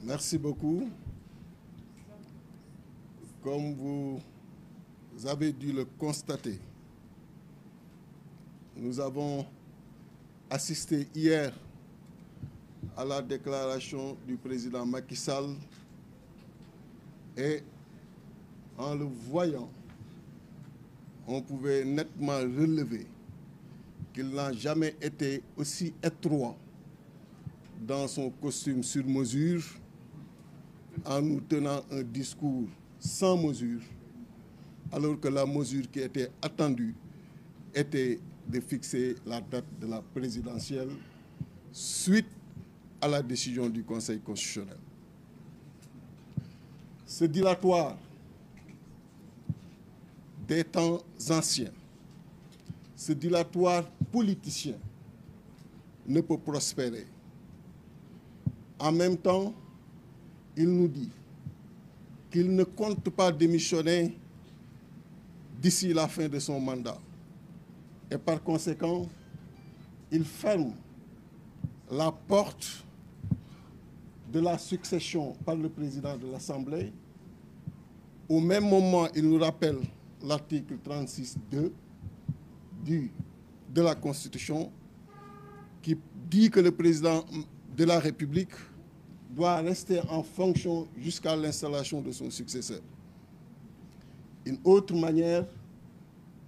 Merci beaucoup. Comme vous avez dû le constater, nous avons assisté hier à la déclaration du président Macky Sall et en le voyant, on pouvait nettement relever qu'il n'a jamais été aussi étroit dans son costume sur mesure en nous tenant un discours sans mesure, alors que la mesure qui était attendue était de fixer la date de la présidentielle suite à la décision du Conseil constitutionnel. Ce dilatoire des temps anciens, ce dilatoire politicien ne peut prospérer. En même temps, il nous dit qu'il ne compte pas démissionner d'ici la fin de son mandat. Et par conséquent, il ferme la porte de la succession par le président de l'Assemblée. Au même moment, il nous rappelle l'article 36.2 de la Constitution qui dit que le président de la République doit rester en fonction jusqu'à l'installation de son successeur. Une autre manière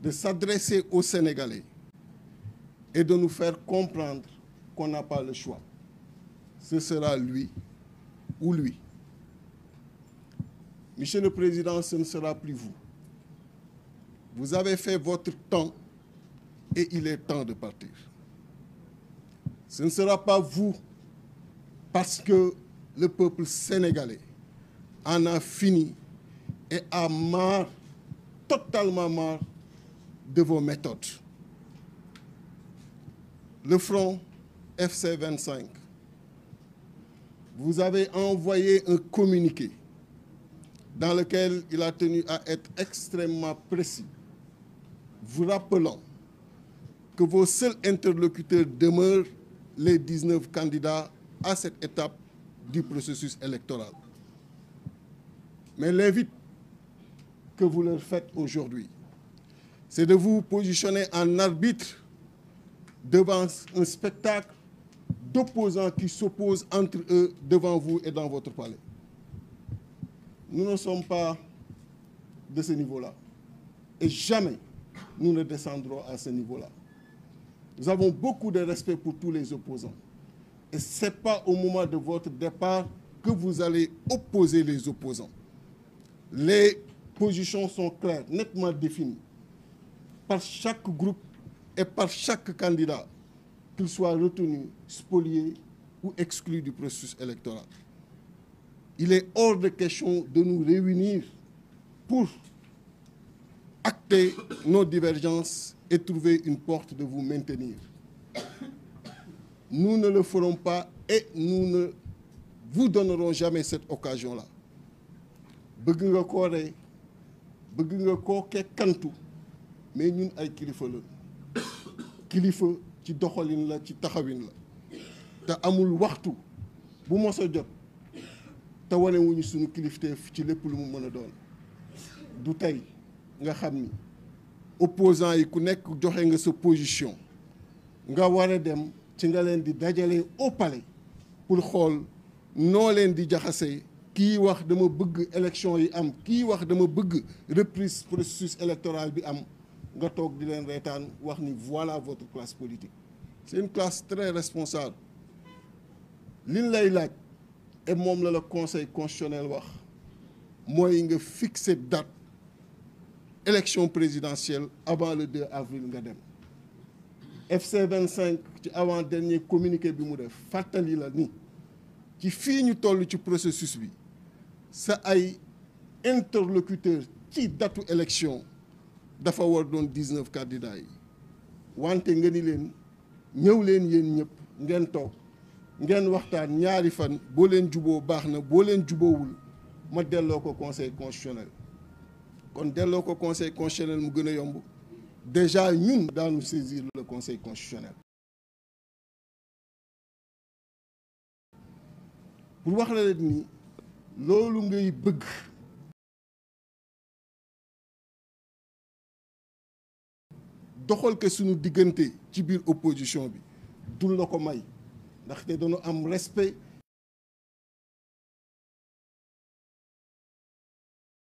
de s'adresser aux Sénégalais et de nous faire comprendre qu'on n'a pas le choix. Ce sera lui ou lui. Monsieur le Président, ce ne sera plus vous. Vous avez fait votre temps et il est temps de partir. Ce ne sera pas vous parce que le peuple sénégalais en a fini et a marre, totalement marre de vos méthodes. Le Front FC 25, vous avez envoyé un communiqué dans lequel il a tenu à être extrêmement précis, vous rappelant que vos seuls interlocuteurs demeurent les 19 candidats à cette étape du processus électoral. Mais l'invite que vous leur faites aujourd'hui, c'est de vous positionner en arbitre devant un spectacle d'opposants qui s'opposent entre eux devant vous et dans votre palais. Nous ne sommes pas de ce niveau-là. Et jamais nous ne descendrons à ce niveau-là. Nous avons beaucoup de respect pour tous les opposants. Et ce n'est pas au moment de votre départ que vous allez opposer les opposants. Les positions sont claires, nettement définies, par chaque groupe et par chaque candidat, qu'il soit retenu, spolié ou exclu du processus électoral. Il est hors de question de nous réunir pour acter nos divergences et trouver une porte de vous maintenir. Nous ne le ferons pas et nous ne vous donnerons jamais cette occasion-là. Bëgg nga koo rey, bëgg nga koo kekkantu, mais ñun ay kilifa la. Kilifa ci doxalin la, ci taxawin la. Te amul waxtu bu mos a jot te wane wuñu suñu kilifteef ci lépp lu mu mën a doon. Du tey nga xam ni opposants yi ku nekk joxe nga sa position nga war a dem ci nga leen di dajale au palais pour xool noo leen di jaxase kii wax dama bëgg élection yi am kii wax dama bëgg reprise processus électoral bi am nga toog di leen reetaan wax ni voilà votre classe politique. C'est une classe très responsable. Liñ lay laaj et moom la conseil constitutionnel wax mooy nga fixer date élection présidentielle avant le 2 avril nga dem. FC 25 ci avant dernier communiqué bi mu def fàttali la ni ci fii ñu toll ci processus bi sa ay interlocuteur ci datu élection dafa war doon 19 candidats yi wante nga ni leen ñëw leen yéen ñëpp ngeen toog ngeen waxtaan ñaari fan boo leen juboo baax na boo leen juboowul ma delloo ko conseil constitutionnel. Kon delloo ko conseil constitutionnel mu gën a yomb déjà ñun daanu saisir le conseil constitutionnel. pour wax la leen ni loolu ngay bëgg doxal ko suñu diggante ci biir opposition bi dul la ko may ndaxte dañu am respect.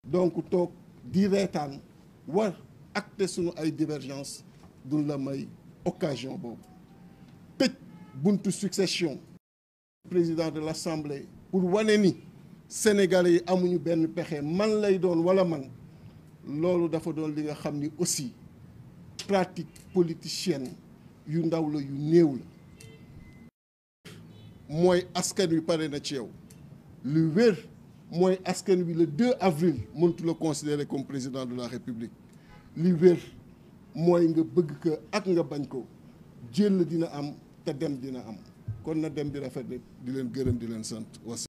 donc toog di reetaan war acter suñu ay divergence dul la may occasion boobu tëj buntu succession président de l'Assemblée pour wane ni Sénégalais yi amuñu benn pexe man lay doon wala man loolu dafa doon li nga xam ni aussi pratique politicienne yu ndaw la yu néew la mooy askan wi pare na ci yow lu wér mooy askan wi le 2 avril mëntu la considérer comme président de la République li wér mooy nga bëgg ko ak nga bañ ko jël dina am te dem dina am kon na dem di rafet di leen gërëm di leen sant.